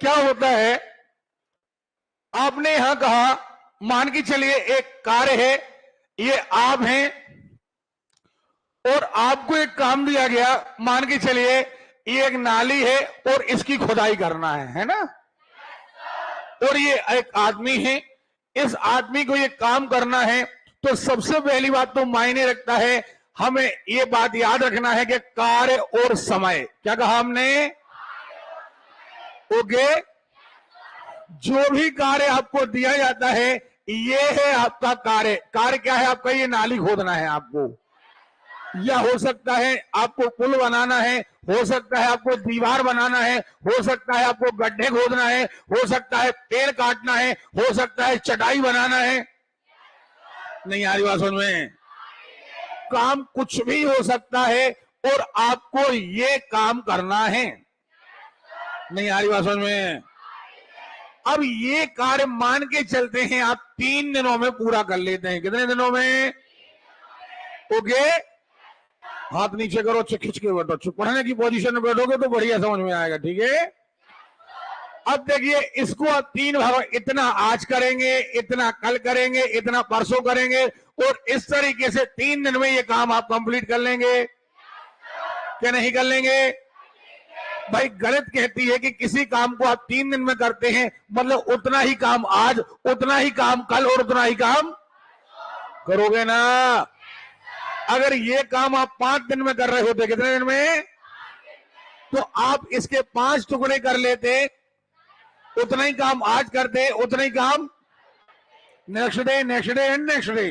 क्या होता है, आपने यहां कहा, मान के चलिए एक कार्य है, ये आप हैं और आपको एक काम दिया गया, मान के चलिए ये एक नाली है और इसकी खुदाई करना है ना। और ये एक आदमी है, इस आदमी को ये काम करना है, तो सबसे पहली बात तो मायने रखता है, हमें ये बात याद रखना है कि कार्य और समय, क्या कहा हमने? ओके, जो भी कार्य आपको दिया जाता है ये है आपका कार्य। कार्य क्या है आपका? ये नाली खोदना है आपको, या हो सकता है आपको पुल बनाना है, हो सकता है आपको दीवार बनाना है, हो सकता है आपको गड्ढे खोदना है, हो सकता है पेड़ काटना है, हो सकता है चटाई बनाना है। नहीं आ रही बात समझ में? काम कुछ भी हो सकता है और आपको ये काम करना है। नहीं आ रही बात समझ में? अब ये कार्य मान के चलते हैं आप 3 दिनों में पूरा कर लेते हैं। कितने दिनों में? ओके, हाथ नीचे करो, खिंच के बैठो, पढ़ने की पोजीशन में बैठोगे तो बढ़िया समझ में आएगा। ठीक है, अब देखिए इसको आप 3 भाग, इतना आज करेंगे, इतना कल करेंगे, इतना परसों करेंगे, और इस तरीके से 3 दिन में ये काम आप कंप्लीट कर लेंगे। क्या नहीं कर लेंगे? भाई गलत कहती है कि किसी काम को आप 3 दिन में करते हैं, मतलब उतना ही काम आज, उतना ही काम कल और उतना ही काम करोगे ना। अगर ये काम आप 5 दिन में कर रहे होते, कितने दिन में? तो आप इसके 5 टुकड़े कर लेते, उतना ही काम आज करते, उतना ही काम next day, next day and next day,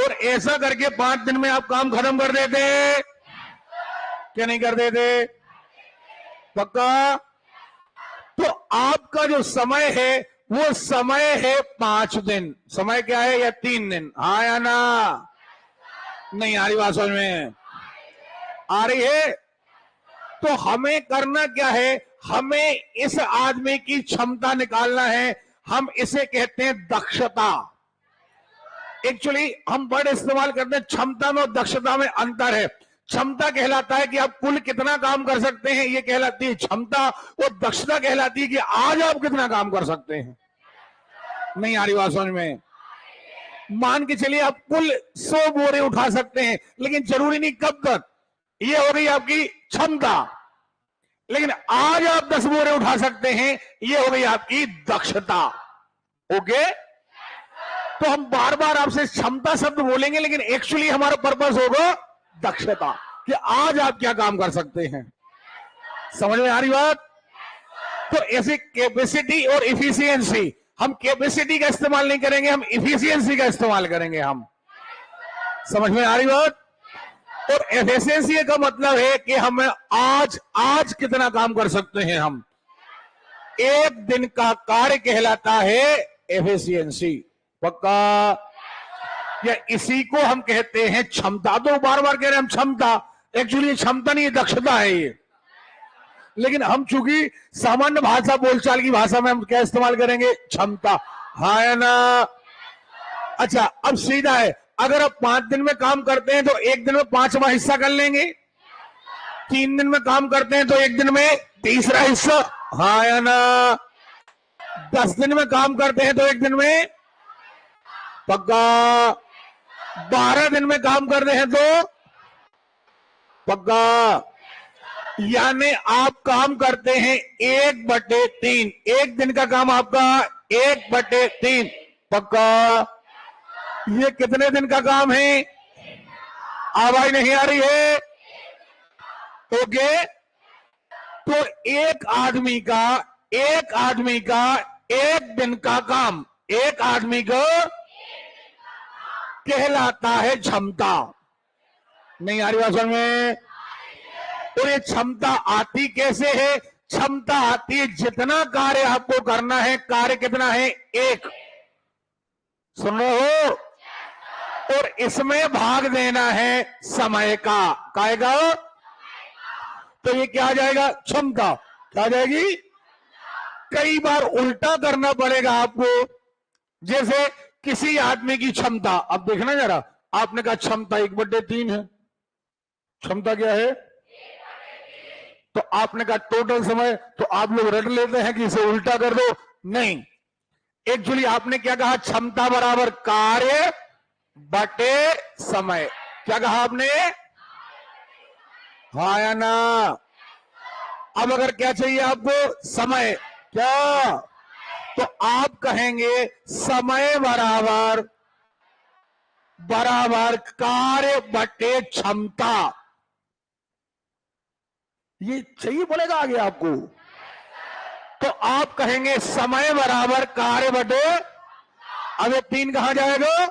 और ऐसा करके 5 दिन में आप काम खत्म कर देते। क्या नहीं कर देते? पक्का? तो आपका जो समय है वो समय है 5 दिन। समय क्या है? या 3 दिन। हाँ या ना? नहीं आ रही बात समझ में? आ रही है? तो हमें करना क्या है? हमें इस आदमी की क्षमता निकालना है। हम इसे कहते हैं दक्षता। एक्चुअली हम वर्ड इस्तेमाल करते हैं, क्षमता में और दक्षता में अंतर है। क्षमता कहलाता है कि आप कुल कितना काम कर सकते हैं, ये कहलाती है क्षमता, और दक्षता कहलाती है कि आज आप कितना काम कर सकते हैं। नहीं आ रही बात समझ में? मान के चलिए आप कुल 100 बोरे उठा सकते हैं, लेकिन जरूरी नहीं कब तक, ये हो गई आपकी क्षमता। लेकिन आज आप 10 बोरे उठा सकते हैं, ये हो गई आपकी दक्षता। ओके, तो हम बार बार आपसे क्षमता शब्द बोलेंगे, लेकिन एक्चुअली हमारा पर्पस होगा दक्षता, कि आज आप क्या काम कर सकते हैं। समझ में आ रही बात? तो ऐसे कैपेसिटी और इफिशियंसी, हम कैपेसिटी का इस्तेमाल नहीं करेंगे, हम इफिशियंसी का इस्तेमाल करेंगे। हम समझ में आ रही बात? और एफिशिएंसी का मतलब है कि हम आज कितना काम कर सकते हैं। हम एक दिन का कार्य कहलाता है एफिशिएंसी। पक्का? या इसी को हम कहते हैं क्षमता। तो बार बार कह रहे हैं हम क्षमता, एक्चुअली क्षमता नहीं, दक्षता है ये। लेकिन हम चूंकि सामान्य भाषा, बोलचाल की भाषा में हम क्या इस्तेमाल करेंगे? क्षमता। हाँ या ना? अच्छा, अब सीधा है, अगर आप 5 दिन में काम करते हैं तो एक दिन में 5वां हिस्सा कर लेंगे। 3 दिन में काम करते हैं तो एक दिन में 3रा हिस्सा। हाँ या ना? 10 दिन में काम करते हैं तो एक दिन में, पक्का? 12 दिन में काम करते हैं तो पक्का? यानी आप काम करते हैं 1/3। एक दिन का काम आपका 1/3। पक्का? ये कितने दिन का काम है? आवाज नहीं आ रही है? ओके, तो एक आदमी का एक दिन का काम, एक आदमी को कहलाता है क्षमता। नहीं आ रही बात समझ में? और ये क्षमता आती कैसे है? क्षमता आती है जितना कार्य आपको करना है, कार्य कितना है? 1। सुन रहे हो? और इसमें भाग देना है समय का। काएगा? तो ये क्या आ जाएगा? क्षमता। क्या आ जाएगी? कई बार उल्टा करना पड़ेगा आपको। जैसे किसी आदमी की क्षमता, अब देखना जरा, आपने कहा क्षमता 1/3 है। क्षमता क्या है? तो आपने कहा टोटल समय, तो आप लोग रट लेते हैं कि इसे उल्टा कर दो। नहीं, एक्चुअली आपने क्या कहा, क्षमता बराबर कार्य बटे समय। क्या कहा आपने? हाँ या ना? अब अगर क्या चाहिए आपको, समय, क्या? तो आप कहेंगे समय बराबर कार्य बटे क्षमता। ये चाहिए बोलेगा आगे आपको। तो आप कहेंगे समय बराबर कार्य बटे, अब ये 3 कहां जाएगा?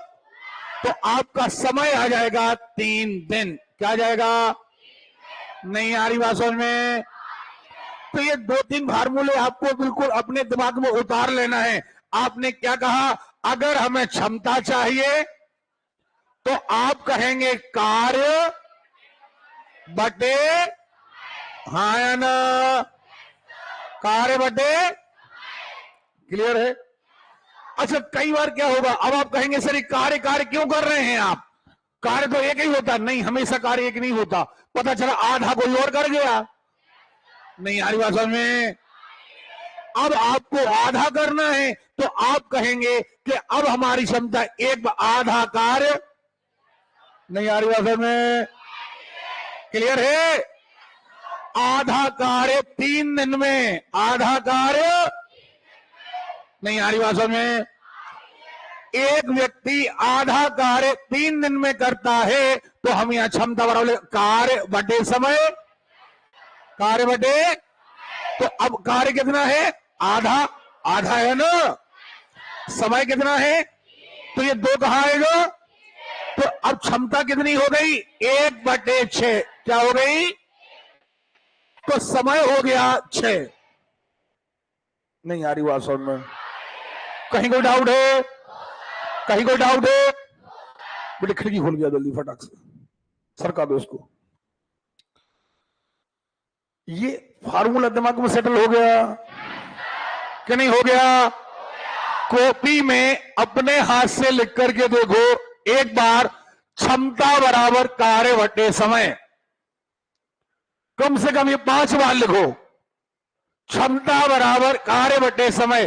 तो आपका समय आ जाएगा 3 दिन। क्या जाएगा? नहीं आ रही बात समझ में? तो ये 2-3 फार्मूले आपको बिल्कुल अपने दिमाग में उतार लेना है। आपने क्या कहा, अगर हमें क्षमता चाहिए तो आप कहेंगे कार्य बटे, हाँ या ना? कार्य बटे, क्लियर है? अच्छा, कई बार क्या होगा, अब आप कहेंगे सर ये कार्य कार्य क्यों कर रहे हैं आप? कार्य तो एक ही होता नहीं, हमेशा कार्य एक नहीं होता। पता चला आधा कोई और कर गया। नहीं आ रही बात समझ में? अब आपको आधा करना है तो आप कहेंगे कि अब हमारी क्षमता एक आधा कार्य। नहीं आ रही बात समझ में? क्लियर है? आधा कार्य 3 दिन में, आधा कार्य, नहीं आ रही बात समझ में? एक व्यक्ति आधा कार्य 3 दिन में करता है तो हम यहां क्षमता बराबर कार्य बटे समय, कार्य बटे, तो अब कार्य कितना है? आधा, आधा है ना? समय कितना है? तो ये 2 कहां आएगा? तो अब क्षमता कितनी हो गई? 1/6। क्या हो गई? तो समय हो गया 6। नहीं आ रही बात समझ में? कहीं कोई डाउट है? कहीं कोई डाउट है? बेटे खिड़की खोल गया जल्दी फटाक से, सरका दो उसको। ये फार्मूला दिमाग में सेटल हो गया कि नहीं हो गया? कॉपी में अपने हाथ से लिख करके देखो एक बार, क्षमता बराबर कार्य बटे समय। कम से कम ये 5 बार लिखो, क्षमता बराबर कार्य बटे समय।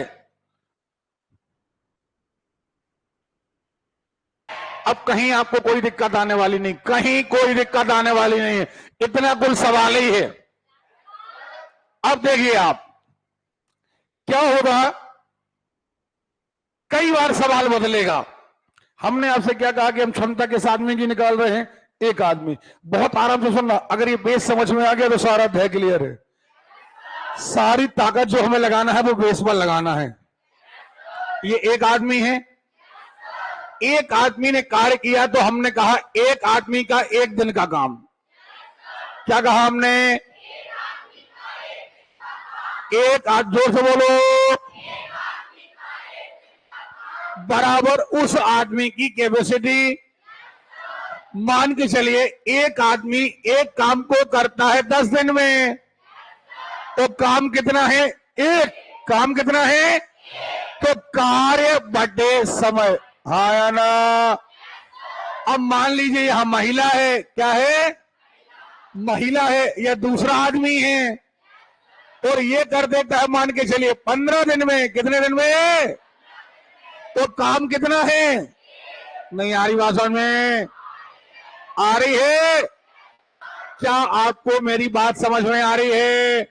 अब कहीं आपको कोई दिक्कत आने वाली नहीं, कहीं कोई दिक्कत आने वाली नहीं है, इतना कुल सवाल ही है। अब देखिए आप क्या होगा, कई बार सवाल बदलेगा। हमने आपसे क्या कहा कि हम क्षमता किस आदमी की निकाल रहे हैं? एक आदमी। बहुत आराम से सुनना, अगर ये बेस समझ में आ गया तो सारा अध्याय क्लियर है। सारी ताकत जो हमें लगाना है वो बेस पर लगाना है। ये एक आदमी है, एक आदमी ने कार्य किया तो हमने कहा एक आदमी का 1 दिन का काम। क्या कहा हमने? एक जोर से बोलो, बराबर उस आदमी की कैपेसिटी। मान के चलिए एक आदमी एक काम को करता है 10 दिन में, तो काम कितना है? एक। काम कितना है? तो कार्य बटे समय, हाँ या ना? अब मान लीजिए यहां महिला है, क्या है? महिला है, यह दूसरा आदमी है और ये कर देता है मान के चलिए 15 दिन में। कितने दिन में? तो काम कितना है? नहीं आ रही बात समझ में? आ रही है? क्या आपको मेरी बात समझ में आ रही है?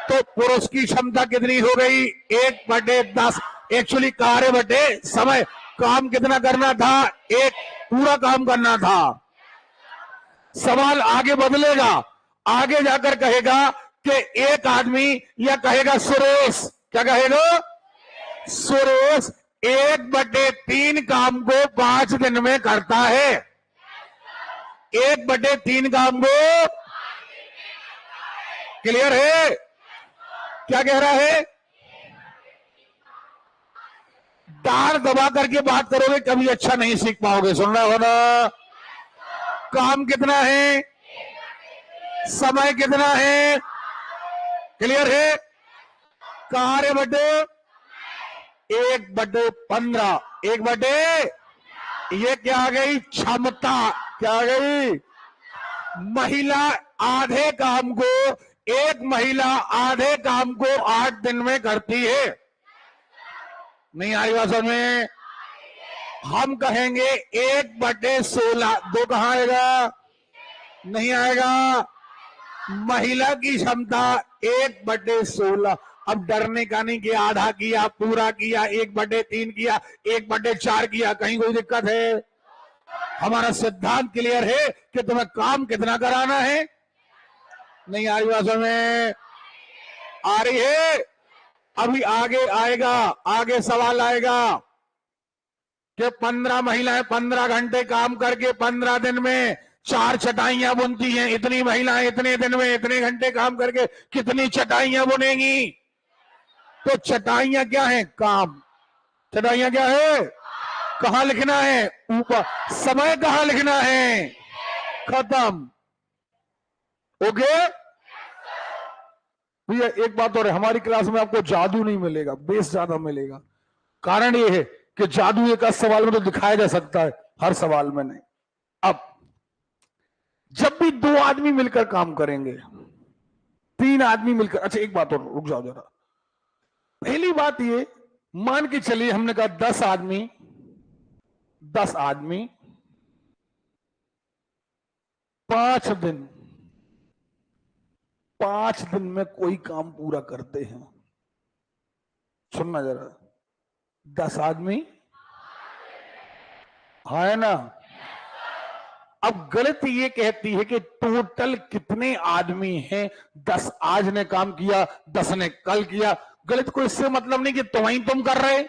तो पुरुष की क्षमता कितनी हो गई? 1/10। एक्चुअली कार्य बटे समय। काम कितना करना था? एक पूरा काम करना था। सवाल आगे बदलेगा, आगे जाकर कहेगा कि एक आदमी, या कहेगा सुरेश, क्या कहेगा? सुरेश 1/3 काम को 5 दिन में करता है। 1/3 काम को, क्लियर है? क्या कह रहा है? दार दबा करके बात करोगे कभी अच्छा नहीं सीख पाओगे। सुन रहा हो ना? काम कितना है? समय कितना है? क्लियर है? कार्य बटे 1/15। 1/, ये क्या आ गई? क्षमता। क्या आ गई? महिला आधे काम को एक महिला आधे काम को 8 दिन में करती है। नहीं आ रही बात समझ में? हम कहेंगे 1/16। 2 कहां आएगा? नहीं आएगा। महिला की क्षमता 1/16। अब डरने का नहीं कि आधा किया, पूरा किया, 1/3 किया, 1/4 किया, कहीं कोई दिक्कत है? हमारा सिद्धांत क्लियर है कि तुम्हें काम कितना कराना है। नहीं आ रही बात में? आ रही है। अभी आगे आएगा, आगे सवाल आएगा कि 15 महिलाएं 15 घंटे काम करके 15 दिन में 4 चटाइयां बुनती हैं। इतनी महिलाएं इतने दिन में इतने घंटे काम करके कितनी चटाइयां बुनेंगी? तो चटाइयां क्या है? काम। चटाइयां क्या है? कहां लिखना है? ऊपर। समय कहां लिखना है? खत्म। ओके भैया, एक बात और है, हमारी क्लास में आपको जादू नहीं मिलेगा, बेस ज्यादा मिलेगा। कारण ये है कि जादू एक सवाल में तो दिखाया जा सकता है, हर सवाल में नहीं। अब जब भी 2 आदमी मिलकर काम करेंगे, 3 आदमी मिलकर, अच्छा एक बात और, रुक जाओ जरा। पहली बात ये, मान के चलिए हमने कहा 10 आदमी 5 दिन 5 दिन में कोई काम पूरा करते हैं। सुनना जरा, 10 आदमी, है ना? अब गलत ये कहती है कि टोटल कितने आदमी हैं। 10 आज ने काम किया, 10 ने कल किया। गलत को इससे मतलब नहीं कि तुम कर रहे।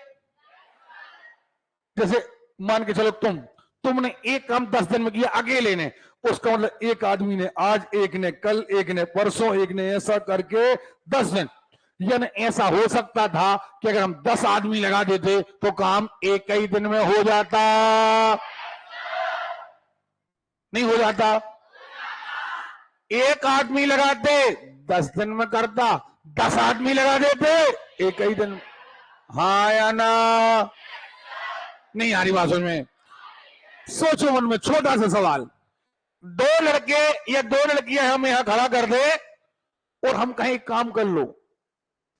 जैसे मान के चलो तुमने एक काम 10 दिन में किया अकेले ने, उसका मतलब एक आदमी ने आज, एक ने कल, एक ने परसों, एक ने ऐसा करके 10 दिन। यानी ऐसा हो सकता था कि अगर हम 10 आदमी लगा देते तो काम एक ही दिन में हो जाता। नहीं हो जाता? एक आदमी लगाते 10 दिन में करता, 10 आदमी लगा देते एक ही दिन। हाँ या ना? नहीं आ रही बात समझ में? सोचो मन में, छोटा सा सवाल। 2 लड़के या 2 लड़कियां हम यहां खड़ा कर दे और हम कहीं काम कर लो,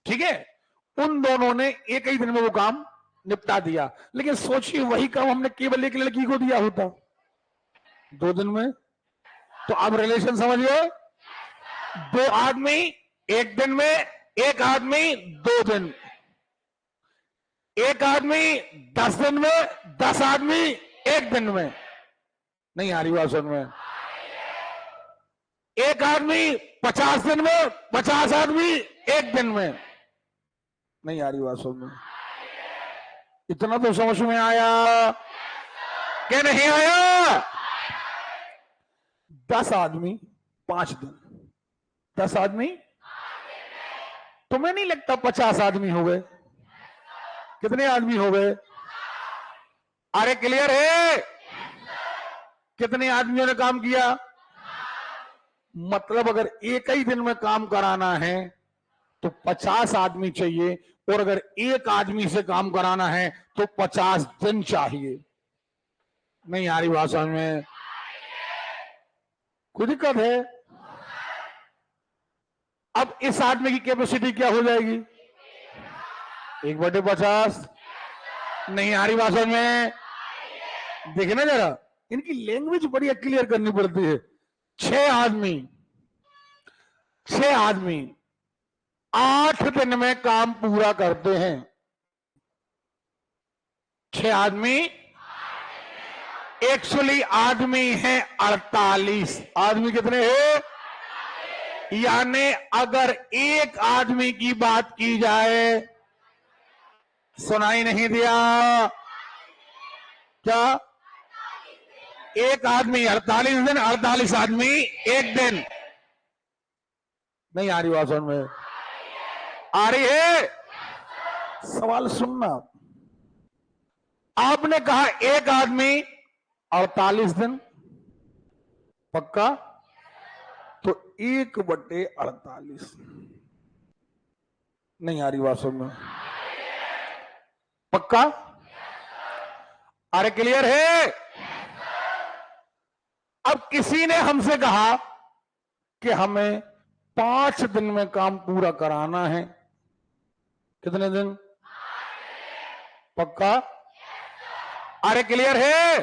ठीक है? उन दोनों ने एक ही दिन में वो काम निपटा दिया। लेकिन सोचिए वही काम हमने केवल एक लड़की को दिया होता 2 दिन में, तो आप रिलेशन समझिए। 2 आदमी 1 दिन में, 1 आदमी 2 दिन, 1 आदमी 10 दिन में, 10 आदमी 1 दिन में। नहीं आ रही बात समझ में? 1 आदमी 50 दिन में, 50 आदमी 1 दिन में। नहीं आ रही बात समझ में? इतना तो समझ में आया क्या? नहीं आया? 10 आदमी 5 दिन, 10 आदमी, तुम्हें नहीं लगता 50 आदमी हो गए? कितने आदमी हो गए? अरे क्लियर है? कितने आदमियों ने काम किया? मतलब अगर एक ही दिन में काम कराना है तो 50 आदमी चाहिए, और अगर एक आदमी से काम कराना है तो 50 दिन चाहिए। नहीं आ रही बात समझ में? कोई दिक्कत है? अब इस आदमी की कैपेसिटी क्या हो जाएगी? 1/50। नहीं आ रही बात समझ में? देखिए ना जरा, इनकी लैंग्वेज बड़ी क्लियर करनी पड़ती है। 6 आदमी 8 दिन में काम पूरा करते हैं। 6 आदमी, एक्चुअली आदमी है 48। आदमी कितने हैं? यानी अगर एक आदमी की बात की जाए, सुनाई नहीं दिया क्या? एक आदमी 48 दिन, 48 आदमी 1 दिन। नहीं आ रही बात समझ में? आ रही है? सवाल सुनना। आपने कहा एक आदमी 48 दिन, पक्का? तो 1/48। नहीं आ रही बात समझ में? पक्का? अरे क्लियर है? अब किसी ने हमसे कहा कि हमें 5 दिन में काम पूरा कराना है। कितने दिन? पक्का? अरे क्लियर है?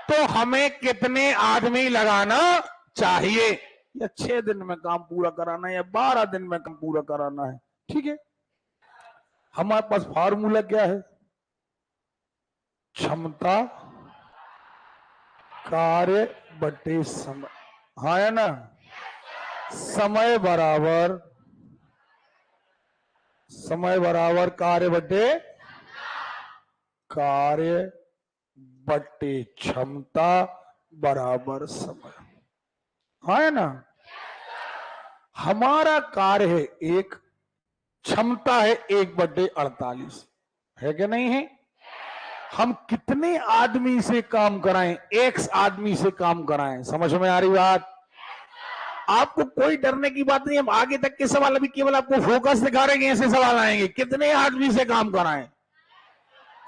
तो हमें कितने आदमी लगाना चाहिए? या 6 दिन में काम पूरा कराना है या 12 दिन में काम पूरा कराना है? ठीक है, हमारे पास फार्मूला क्या है? क्षमता कार्य बटे समय। हाँ है ना? समय बराबर कार्य बटे क्षमता बराबर समय। हाँ है ना? हमारा कार्य है 1, क्षमता है 1/48, है कि नहीं है? हम कितने आदमी से काम कराएं? X आदमी से काम कराएं। समझ में आ रही बात? आपको कोई डरने की बात नहीं। हम आगे तक के सवाल अभी केवल आपको फोकस दिखा रहे हैं, ऐसे सवाल आएंगे। कितने आदमी से काम कराएं?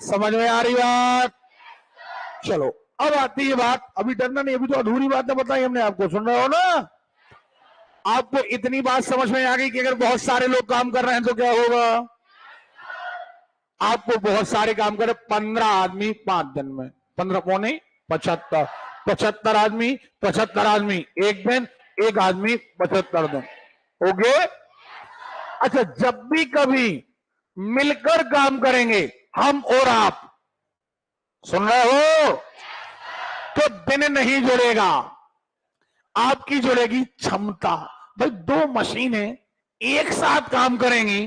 समझ में आ रही बात? चलो अब आती है बात, अभी डरना नहीं, अभी तो अधूरी बातें बताई हमने आपको, सुन रहे हो ना? आपको इतनी बात समझ में आ गई कि अगर बहुत सारे लोग काम कर रहे हैं तो क्या होगा? आपको बहुत सारे काम करे, 15 आदमी 5 दिन में, 15 पौने 75, 75 आदमी 1 दिन, 1 आदमी 75 दिन। ओके? अच्छा, जब भी कभी मिलकर काम करेंगे हम और आप, सुन रहे हो, तो दिन नहीं जुड़ेगा, आपकी जुड़ेगी क्षमता। भाई 2 मशीनें एक साथ काम करेंगी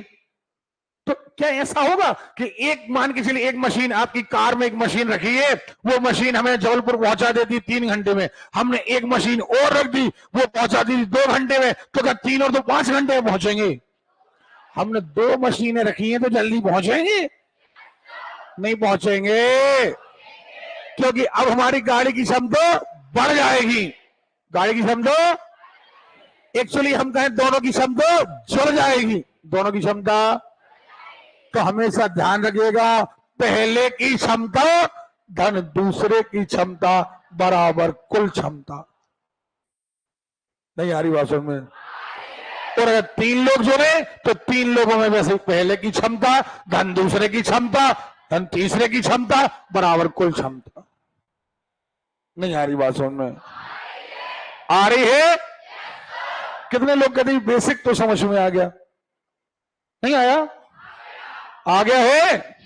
तो क्या ऐसा होगा कि एक, मान के चलिए एक मशीन, आपकी कार में एक मशीन रखी है, वो मशीन हमें जबलपुर पहुंचा देती 3 घंटे में, हमने एक मशीन और रख दी, वो पहुंचा दी 2 घंटे में, तो क्या 3 और 2 5 घंटे में पहुंचेंगे? हमने 2 मशीनें रखी हैं तो जल्दी पहुंचेंगे? नहीं पहुंचेंगे, क्योंकि अब हमारी गाड़ी की क्षमता बढ़ जाएगी। गाड़ी की क्षमता, एक्चुअली हम कहें दोनों की क्षमता जुड़ जाएगी, दोनों की क्षमता। तो हमेशा ध्यान रखिएगा, पहले की क्षमता धन दूसरे की क्षमता बराबर कुल क्षमता। नहीं आ रही बात समझ में? और अगर 3 लोग जुड़े तो 3 लोगों में वैसे पहले की क्षमता धन दूसरे की क्षमता धन तीसरे की क्षमता बराबर कुल क्षमता। नहीं आ रही बात समझ में? आ रही है? कितने लोग कहते हैं बेसिक तो समझ में आ गया? नहीं आया? आ गया है?